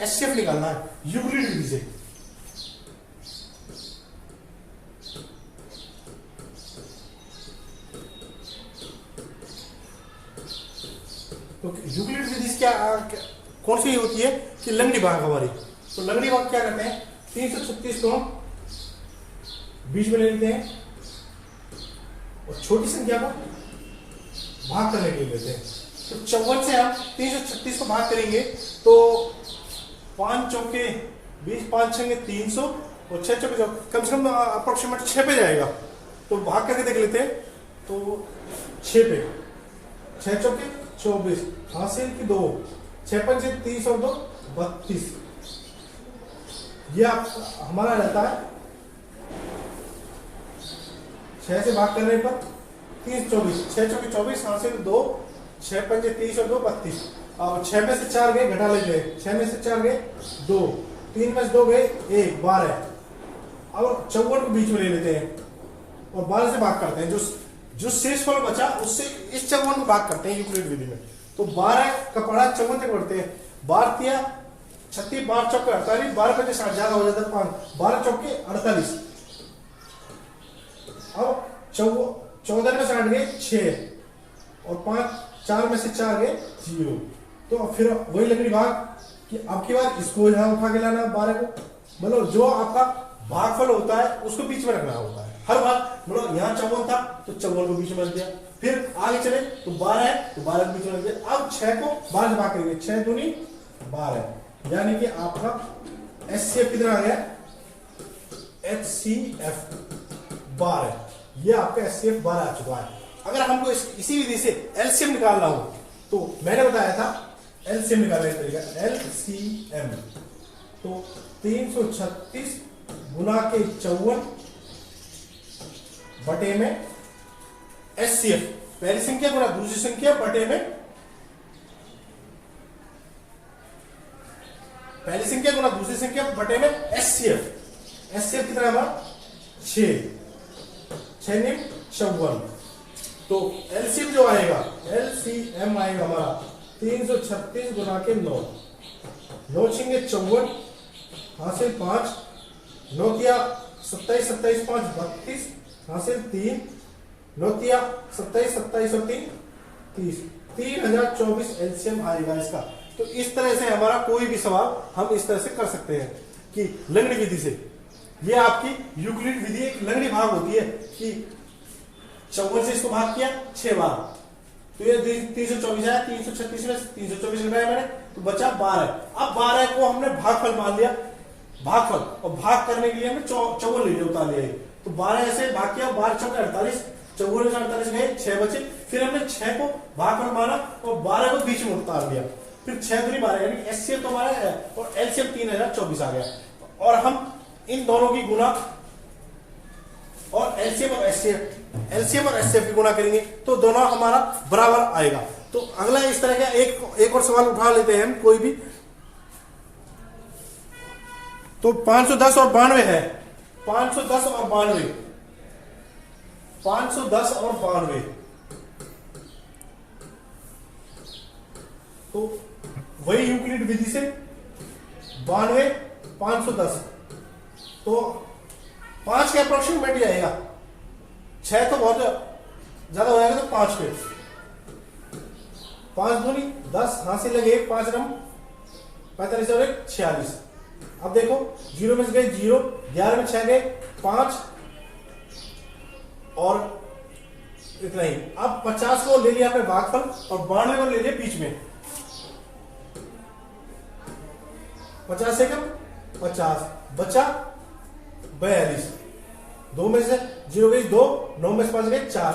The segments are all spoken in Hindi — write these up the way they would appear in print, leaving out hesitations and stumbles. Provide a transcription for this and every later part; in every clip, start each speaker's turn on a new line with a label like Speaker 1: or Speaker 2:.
Speaker 1: एचसीएफ निकालना है यूक्लिड विधि से। तो यूक्लिड विधि से कौन सी होती है कि लंगड़ी भाग हमारी, तो लंगड़ी भाग क्या करते हैं 336 को बीच में ले लेते हैं और छोटी संख्या को भाग करने के लिए लेते हैं। तो 54 से हम 336 को भाग करेंगे तो 5 चौके 20, 5 छंगे 300 और 6 चौके कम से कम अप्रोक्सीमेट 6 पे जाएगा। तो भाग करके देख लेते हैं तो 6 पे 6 चौके 24 हासिल की 2 6 पंचे 30 और 2 32। ये आप हमारा रहता है 6 से भाग करने पर 30 24 6 चौके 24 हासिल 2 6 पंजे 30 और 2 32। अब 6 में से 4 गए घटा लेते हैं 6 में से 4 गए 2 3 में से 2 गए 1 12। अब 54 को बीच में ले लेते हैं और 12 से भाग करते हैं। जो शेष फल बचा उससे इस 54 को भाग करते हैं यूक्लिड विधि में। तो 12 का पढ़ा 54 तक बढ़ते हैं 12 तिया 36 12 चौके 48 12 पंजे 60 ज्यादा हो जाता है 5 12 चौके 48। अब 14 में से 8 गए 6 और 5 4 में से 4 गए 0। तो फिर वही लंगड़ी भाग कि अब की बार इसको यहां उठा के लाना 12 को, मतलब जो आपका भागफल होता है उसको बीच में रखना होता है हर बार। मतलब यहाँ 54 था तो 54 को बीच में रख दिया, फिर आगे चले तो 12 है तो 12 को बीच में रख दिया। अब 6 को 12 से भाग करेंगे 6 दूनी 12 यानी कि आपका एचसीएफ कितना आ गया एचसीएफ 12। ये आपका एचसीएफ 12 आ चुका है। अगर हमको इसी विधि से एलसीएम निकालना हो तो मैंने बताया था एलसीएम निकालने का तरीका एलसीएम। तो 336 गुना के 54 बटे में एचसीएफ पहली संख्या गुना दूसरी संख्या बटे में पहली संख्या गुना दूसरी संख्या बटे में एचसीएफ। एचसीएफ कितना हमारा 6 निम 54। तो एलसीएम जो आएगा एलसीएम आएगा हमारा 336 गुना के 9 9 छिंगे 54 हासिल 5 9 तिया 27 27 5 32 हासिल 3 9 तिया 27 27 और 3 30 3024 एलसीएम आएगा इसका। तो इस तरह से हमारा कोई भी सवाल हम इस तरह से कर सकते हैं कि लंगड़ी विधि से। ये आपकी यूक्लिड विधि एक लंगड़ी भाग होती है कि 54 से इसको भाग किया 6 बार तो ये 324 आया 336 में 324 लगाया मैंने तो बचा 12। अब 12 को हमने भागफल मान लिया भागफल और भाग करने के लिए हमने 54 ले लिया उतार लिया। तो 12 ऐसे भाग किया 12 चौके 48 54 से 48 गए 6 बचे। फिर हमने 6 को भागफल माना और 12 को बीच में उतार लिया फिर 6 दूनी 12 यानी एचसीएफ तो हमारा है और एलसीएम 3024 आ गया। और हम इन दोनों की गुना और एलसीएम और एचसीएफ की गुना करेंगे तो दोनों हमारा बराबर आएगा। तो अगला इस तरह का एक और सवाल उठा लेते हैं हम कोई भी। तो 510 और 92 है 510 और 92 510 और 92 तो वही यूक्लिड विधि से 92 510 तो 5 के अप्रोक्सीमेट ही आएगा 6 तो बहुत ज्यादा हो जाएगा तो 5 पे 5 दूनी 10 हासिल लगे 5 रम 45 और 1 46। अब देखो 0 में से गए 0 11 में 6 गए 5 और इतना ही। अब 50 को ले लिया हमने भागफल और 92 को ले लिया बीच में 50 से कम 50 बचा 42 2 में से 0 गई 2 9 में से 5 गए 4।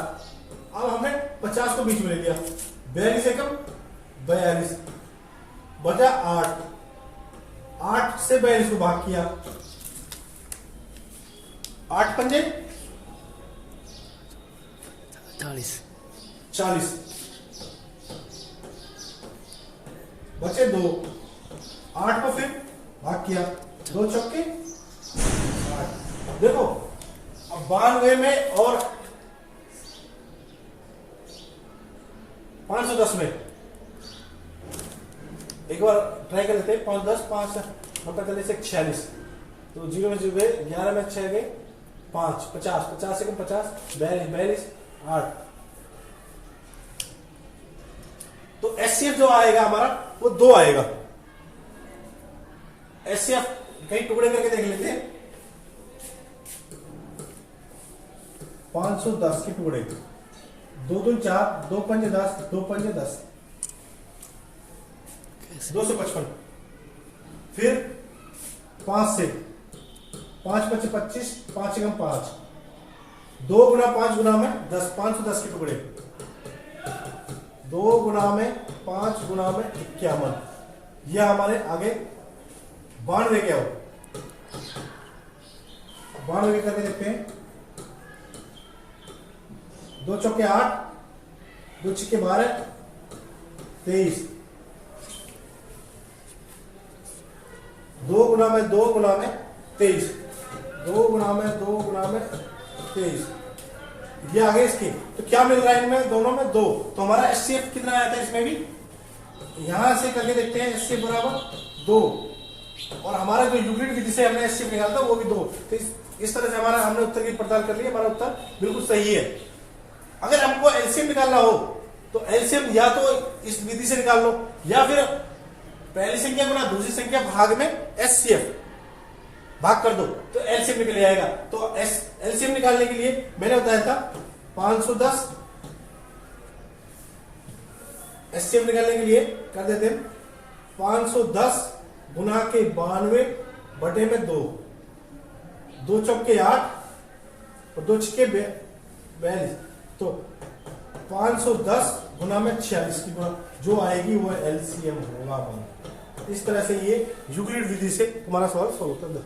Speaker 1: अब हमने 50 को बीच में ले लिया 42 से कम 42 बचा 8 से 42 को भाग किया 8 पंजे 40 बचे 2 8 को फिर भाग किया 2 चौके 8। देखो अब 92 में और 510 में एक बार ट्राई कर लेते हैं। 5 10 5 मतलब चले से 46, तो 0 में 0 गए, 11 में 6 गए 5, 50, 50 से कम 50, 42 42 8। तो एचसीएफ जो आएगा हमारा वो 2 आएगा। एचसीएफ कहीं टुकड़े करके देख लेते हैं। 510 के टुकड़े, 2 2 4, 2 5 10, 2 5 10, 255। फिर 5 से 5 5 25, 5 कम 5, 2 गुना 5 गुना में 10, 510 के टुकड़े, 2 गुना में 5 गुना में 51। यह हमारे आगे 92 क्या हो, 92 करके देखते हैं। 2 चौके 8, 2 छिक्के 12, 23, 2 गुना में 2 गुना में 23, 2 गुना में 2 गुना में 23। ये आगे इसके तो क्या मिल रहा है इनमें दोनों में 2। तो हमारा एचसीएफ कितना आया था इसमें भी, यहां से करके देखते हैं। एचसीएफ बराबर 2, और हमारा जो यूक्लिड विधि से हमने एचसीएफ निकाला था वो भी 2। तो इस तरह से हमारा हमने उत्तर की पड़ताल कर ली। हमारा उत्तर बिल्कुल सही है। अगर हमको एलसीएम निकालना हो तो एलसीएम या तो इस विधि से निकाल लो, या फिर पहली संख्या गुना दूसरी संख्या भाग में एचसीएफ भाग कर दो तो एलसीएम निकल जाएगा। तो एलसीएम निकालने के लिए मैंने बताया था 510, एचसीएफ निकालने के लिए कर देते हैं 510 गुना के 92 बटे में 2, 2 चौके 8 और 2 छिक्के 42। तो 510 गुना में 46 की गुना जो आएगी वो एलसीएम होगा। इस तरह से ये यूक्लिड विधि से तुम्हारा सवाल सॉल्व कर दो।